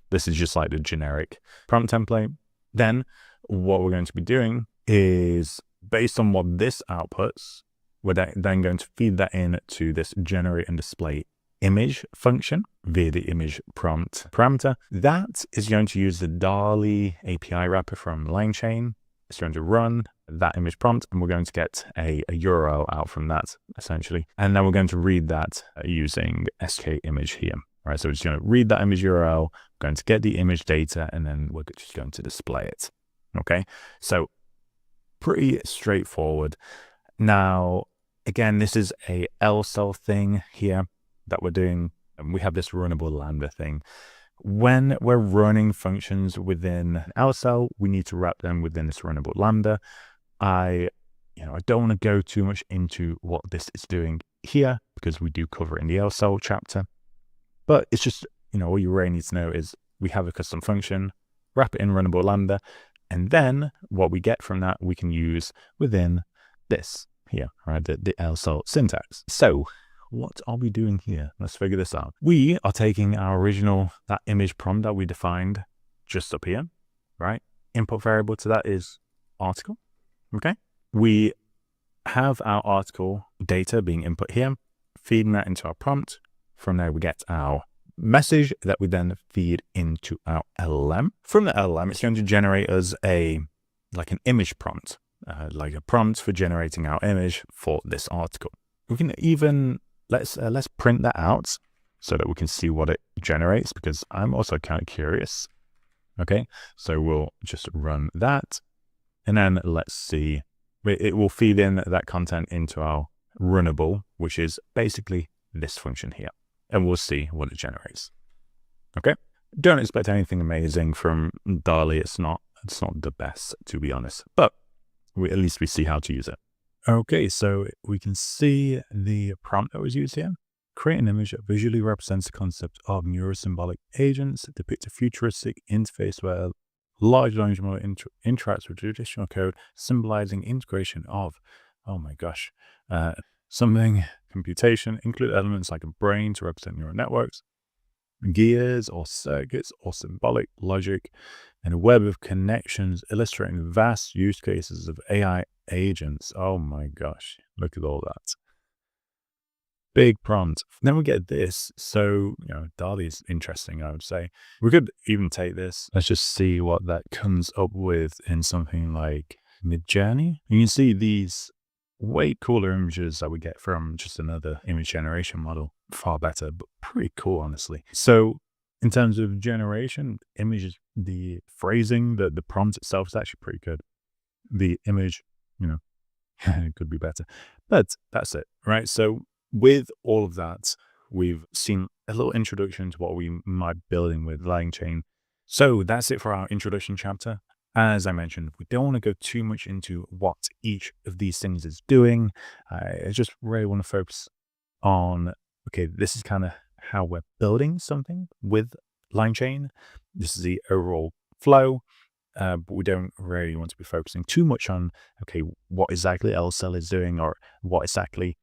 This is just like the generic prompt template. Then what we're going to be doing is, based on what this outputs, we're then going to feed that in to this generate and display image function via the image prompt parameter. That is going to use the DALL-E API wrapper from LangChain. It's going to run that image prompt, and we're going to get a URL out from that, essentially. And then we're going to read that using skimage here. Right, so we're just going to read that image URL, going to get the image data, and then we're just going to display it. Okay, so pretty straightforward. Now, again, this is a LCell thing here that we're doing, and we have this runnable Lambda thing. When we're running functions within LCell, we need to wrap them within this runnable Lambda. I don't want to go too much into what this is doing here because we do cover it in the LCell chapter. But it's just, all you really need to know is we have a custom function, wrap it in runnable Lambda, and then what we get from that we can use within this here, right? The LCell syntax. So what are we doing here? Let's figure this out. We are taking our original, that image prompt that we defined just up here, right? Input variable to that is article, okay? We have our article data being input here, feeding that into our prompt. From there, we get our message that we then feed into our LLM. From the LLM, it's going to generate us an image prompt, like a prompt for generating our image for this article. We can even, let's print that out. so that we can see what it generates, because I'm also kind of curious. Okay, so we'll just run that, and then let's see. It will feed in that content into our runnable, which is basically this function here, and we'll see what it generates. Okay, don't expect anything amazing from DALL-E. It's not the best, to be honest, but at least we see how to use it. Okay, so we can see the prompt that was used here. Create an image that visually represents the concept of neurosymbolic agents, depict a futuristic interface where large language model interacts with traditional code, symbolizing integration of, oh my gosh, something, computation, include elements like a brain to represent neural networks, gears or circuits or symbolic logic, and a web of connections illustrating vast use cases of AI agents. Oh my gosh, look at all that. Big prompt. Then we get this. So, DALL-E is interesting, I would say. We could even take this. Let's just see what that comes up with in something like Midjourney. You can see these way cooler images that we get from just another image generation model. Far better, but pretty cool, honestly. So in terms of generation, images, the phrasing, the prompt itself is actually pretty good. The image, it could be better, but that's it, right? So with all of that, we've seen a little introduction to what we might be building with LangChain. So that's it for our introduction chapter. As I mentioned, we don't want to go too much into what each of these things is doing. I just really want to focus on, okay, this is kind of how we're building something with LangChain. This is the overall flow, but we don't really want to be focusing too much on, okay, what exactly LSL is doing, or what exactly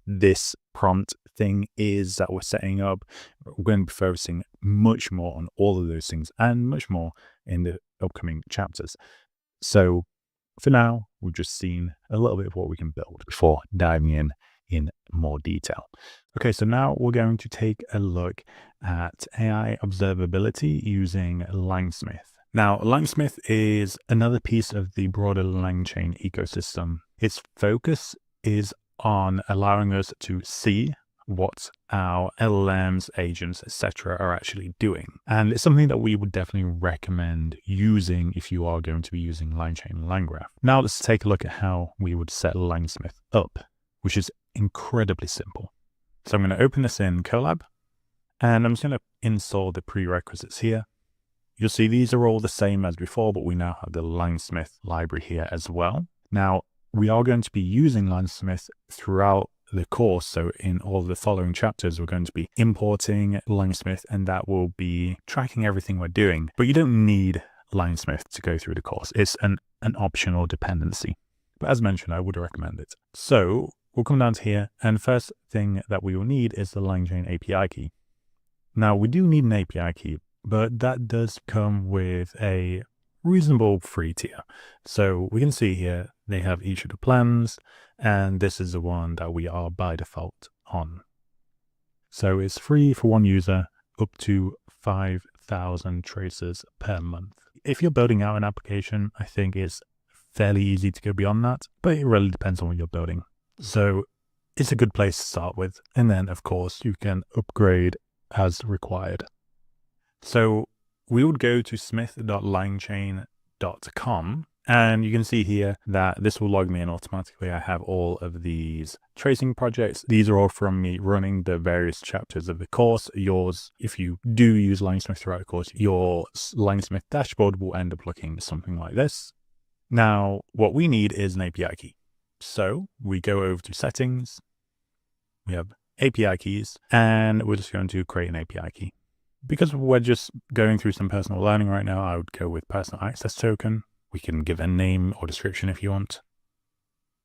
this prompt thing is that we're setting up. We're going to be focusing much more on all of those things and much more in the upcoming chapters. So for now, we've just seen a little bit of what we can build before diving in more detail. Okay, so now we're going to take a look at AI observability using Langsmith. Now, Langsmith is another piece of the broader LangChain ecosystem. Its focus is on allowing us to see what our LLMs, agents, etc. are actually doing. And it's something that we would definitely recommend using if you are going to be using LangChain and LangGraph. Now let's take a look at how we would set Langsmith up, which is incredibly simple. So I'm going to open this in Colab, and I'm just going to install the prerequisites here. You'll see these are all the same as before, but we now have the Langsmith library here as well. Now, we are going to be using Langsmith throughout the course. So in all the following chapters, we're going to be importing Langsmith, and that will be tracking everything we're doing. But you don't need Langsmith to go through the course. It's an optional dependency. But as mentioned, I would recommend it. So we'll come down to here, and first thing that we will need is the LangChain API key. Now, we do need an API key, but that does come with a reasonable free tier. So we can see here, they have each of the plans, and this is the one that we are by default on. So it's free for one user up to 5,000 traces per month. If you're building out an application, I think it's fairly easy to go beyond that, but it really depends on what you're building. So it's a good place to start with. And then of course you can upgrade as required. So we would go to smith.langchain.com, and you can see here that this will log me in automatically. I have all of these tracing projects. These are all from me running the various chapters of the course. Yours, if you do use Langsmith throughout the course, your Langsmith dashboard will end up looking something like this. Now, what we need is an API key. So we go over to settings, we have API keys, and we're just going to create an API key. Because we're just going through some personal learning right now, I would go with personal access token. We can give a name or description if you want.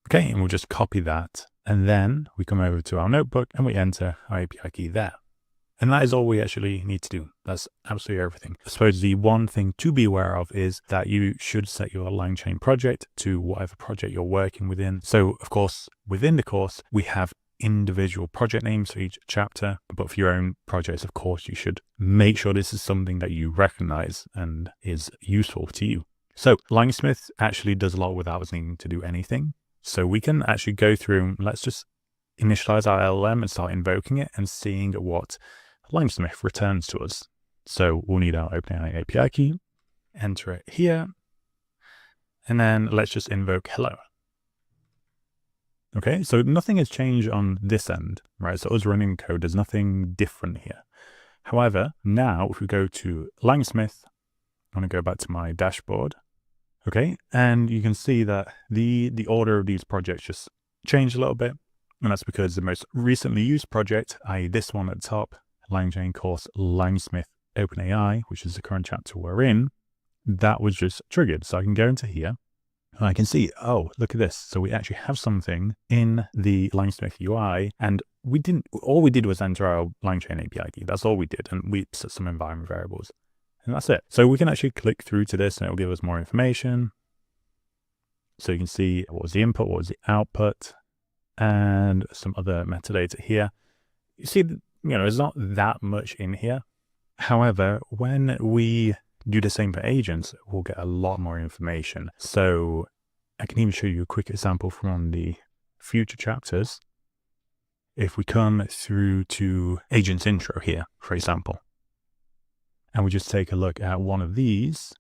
Okay, and we'll just copy that. And then we come over to our notebook and we enter our API key there. And that is all we actually need to do. That's absolutely everything. I suppose the one thing to be aware of is that you should set your LangChain project to whatever project you're working within. So of course, within the course, we have individual project names for each chapter, but for your own projects, of course, you should make sure this is something that you recognize and is useful to you. So Langsmith actually does a lot without us needing to do anything. So we can actually go through, let's just initialize our LLM and start invoking it and seeing what Langsmith returns to us. So we'll need our OpenAI API key, enter it here, and then let's just invoke hello. Okay, so nothing has changed on this end, right? So us running code, there's nothing different here. However, now if we go to Langsmith, I'm going to go back to my dashboard. Okay, and you can see that the order of these projects just changed a little bit. And that's because the most recently used project, i.e. this one at the top, LangChain course Langsmith OpenAI, which is the current chapter we're in, that was just triggered. So I can go into here and I can see, oh, look at this. So we actually have something in the Langsmith UI, and all we did was enter our LangChain API key. That's all we did. And we set some environment variables. And that's it. So we can actually click through to this and it will give us more information. So you can see what was the input, what was the output, and some other metadata here. You see, there's not that much in here. However, when we do the same for agents, we'll get a lot more information. So I can even show you a quick example from the future chapters. If we come through to agents intro here, for example, and we just take a look at one of these.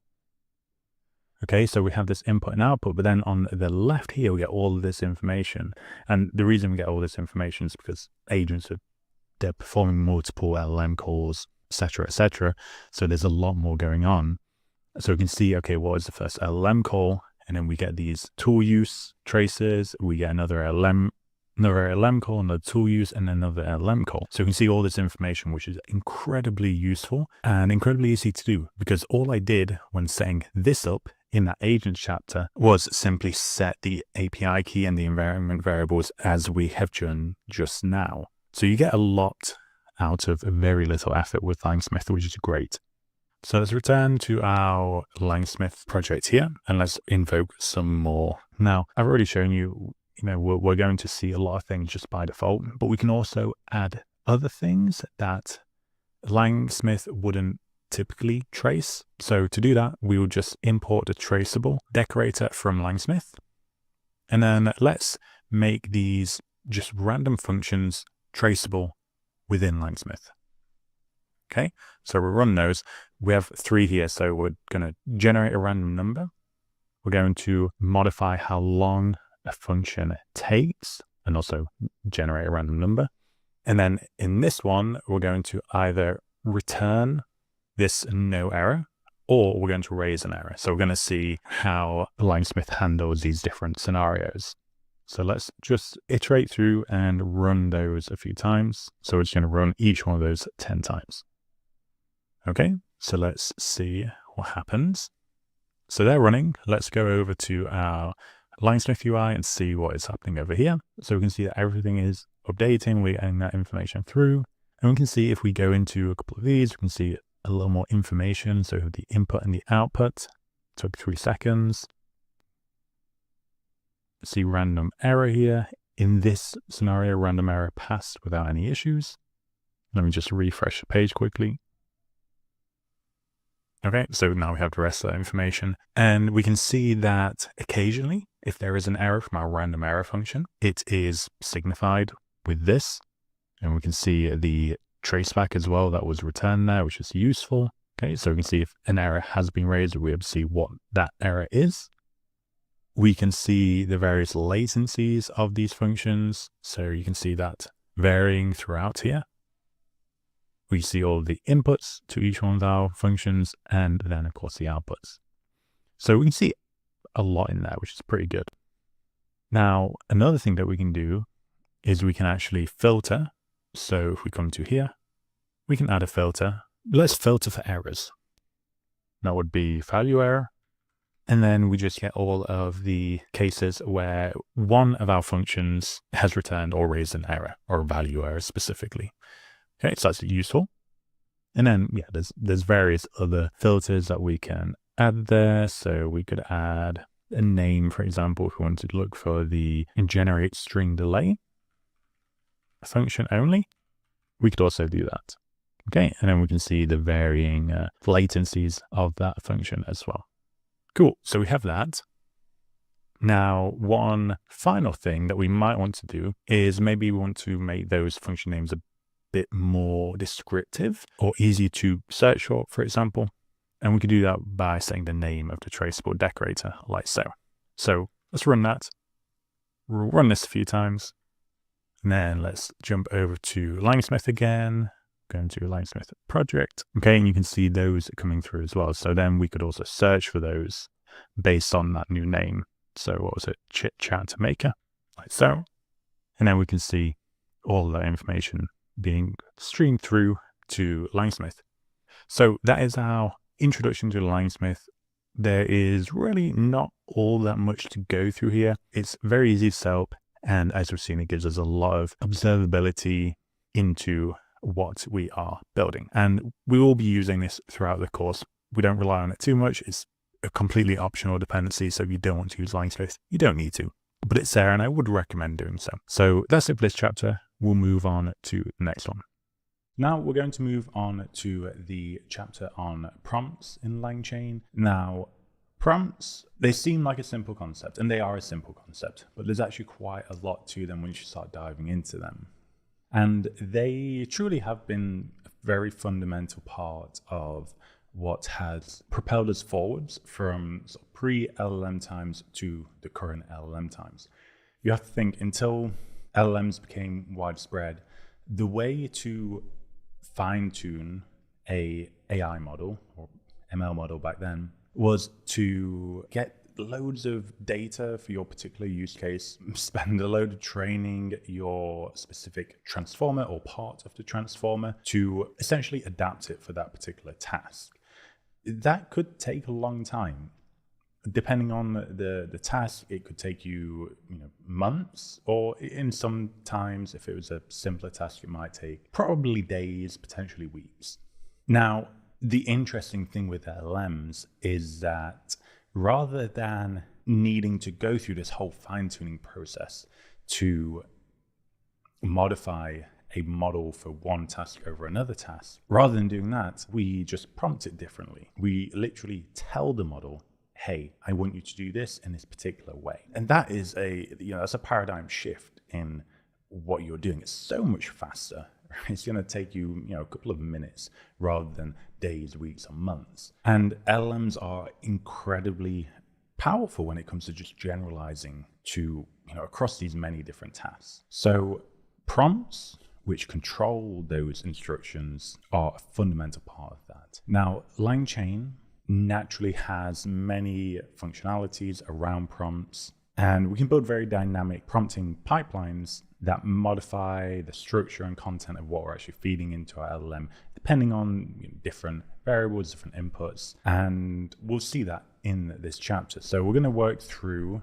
Okay, so we have this input and output, but then on the left here, we get all of this information. And the reason we get all this information is because agents they're performing multiple LLM calls, etc., etc. So there's a lot more going on. So we can see, okay, what is the first LLM call? And then we get these tool use traces. We get another LLM call, another tool use, and another LLM call. So you can see all this information, which is incredibly useful and incredibly easy to do, because all I did when setting this up in that agents chapter was simply set the API key and the environment variables as we have done just now. So you get a lot out of very little effort with Langsmith, which is great. So let's return to our Langsmith project here and let's invoke some more. Now, I've already shown you, we're going to see a lot of things just by default, but we can also add other things that Langsmith wouldn't typically trace. So to do that, we will just import the traceable decorator from Langsmith. And then let's make these just random functions traceable within Langsmith. Okay, so we'll run those. We have 3 here, so we're going to generate a random number. We're going to modify how long a function takes and also generate a random number. And then in this one, we're going to either return this no error or we're going to raise an error. So we're going to see how Langsmith handles these different scenarios. So let's just iterate through and run those a few times. So we're just going to run each one of those 10 times. Okay, so let's see what happens. So they're running. Let's go over to our Langsmith UI and see what is happening over here. So we can see that everything is updating. We're getting that information through. And we can see if we go into a couple of these, we can see a little more information. So the input and the output took 3 seconds. See random error here. In this scenario, random error passed without any issues. Let me just refresh the page quickly. Okay, so now we have the rest of that information. And we can see that occasionally, if there is an error from our random error function, it is signified with this. And we can see the traceback as well that was returned there, which is useful. Okay, so we can see if an error has been raised, we'll be able to see what that error is. We can see the various latencies of these functions. So you can see that varying throughout here. We see all the inputs to each one of our functions and then, of course, the outputs. So we can see a lot in there, which is pretty good. Now, another thing that we can do is we can actually filter. So if we come to here, we can add a filter. Let's filter for errors. That would be value error. And then we just get all of the cases where one of our functions has returned or raised an error or a value error specifically. Okay, so that's useful. And then, yeah, there's various other filters that we can add there. So we could add a name, for example, if we wanted to look for the generate string delay function only. We could also do that. Okay, and then we can see the varying latencies of that function as well. Cool, so we have that. Now, one final thing that we might want to do is maybe we want to make those function names a bit more descriptive or easy to search for example. And we could do that by saying the name of the traceable decorator, like so. So let's run that. We'll run this a few times. And then let's jump over to Langsmith again. Go into Langsmith project. Okay, and you can see those coming through as well. So then we could also search for those based on that new name. So what was it? Chit Chat Maker, like so. And then we can see all that information being streamed through to Langsmith. So that is our introduction to Langsmith. There is really not all that much to go through here. It's very easy to set up, and as we've seen, it gives us a lot of observability into what we are building. And we will be using this throughout the course. We don't rely on it too much. It's a completely optional dependency, so if you don't want to use Langsmith, you don't need to. But it's there, and I would recommend doing so. So that's it for this chapter. We'll move on to the next one. Now we're going to move on to the chapter on prompts in LangChain. Now, prompts, they seem like a simple concept, and they are a simple concept, but there's actually quite a lot to them when you start diving into them. And they truly have been a very fundamental part of what has propelled us forwards from sort of pre-LLM times to the current LLM times. You have to think, until LLMs became widespread, the way to fine-tune a AI model or ML model back then was to get loads of data for your particular use case, spend a load of training your specific transformer or part of the transformer to essentially adapt it for that particular task. That could take a long time. Depending on the task, it could take you, months, or in some times, if it was a simpler task, it might take probably days, potentially weeks. Now, the interesting thing with LLMs is that rather than needing to go through this whole fine-tuning process to modify a model for one task over another task, rather than doing that, we just prompt it differently. We literally tell the model, hey, I want you to do this in this particular way. And that is that's a paradigm shift in what you're doing. It's so much faster. It's going to take you, a couple of minutes rather than days, weeks, or months. And LLMs are incredibly powerful when it comes to just generalizing to, across these many different tasks. So prompts, which control those instructions, are a fundamental part of that. Now, LangChain naturally has many functionalities around prompts, and we can build very dynamic prompting pipelines that modify the structure and content of what we're actually feeding into our LLM, depending on different variables, different inputs. And we'll see that in this chapter. So we're going to work through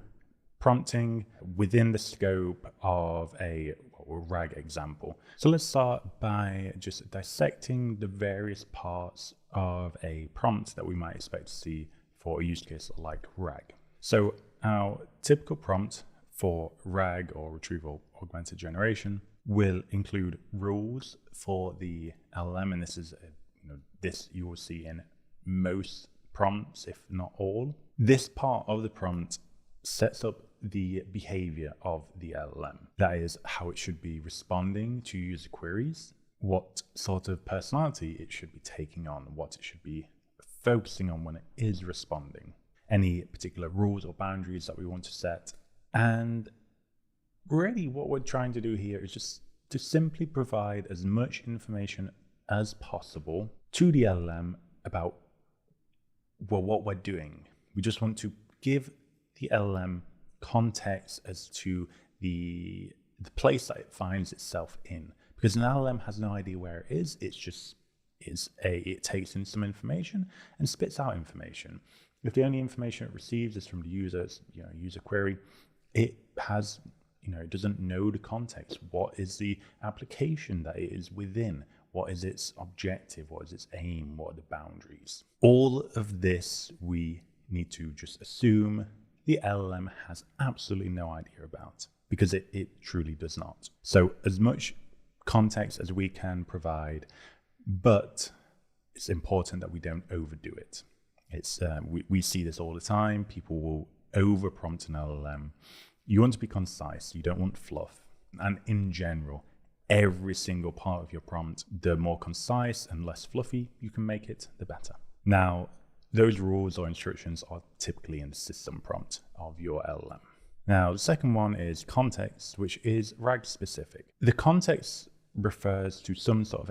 prompting within the scope of a RAG example. So let's start by just dissecting the various parts of a prompt that we might expect to see for a use case like RAG. So our typical prompt for RAG, or retrieval augmented generation, will include rules for the LLM, and this is this you will see in most prompts, if not all. This part of the prompt sets up the behavior of the LLM. That is how it should be responding to user queries, what sort of personality it should be taking on, what it should be focusing on when it is responding, any particular rules or boundaries that we want to set. And really what we're trying to do here is just to simply provide as much information as possible to the LLM about what we're doing. We just want to give the LLM context as to the place that it finds itself in, because an LLM has no idea where it is. It takes in some information and spits out information. If the only information it receives is from the user's user query, it has it doesn't know the context. What is the application that it is within? What is its objective? What is its aim? What are the boundaries? All of this we need to just assume the LLM has absolutely no idea about, because it truly does not. So as much context as we can provide, but it's important that we don't overdo it. We see this all the time. People will over prompt an LLM, you want to be concise. You don't want fluff. And in general, every single part of your prompt, the more concise and less fluffy you can make it, the better. Now, those rules or instructions are typically in the system prompt of your LLM. Now, the second one is context, which is RAG specific. The context refers to some sort of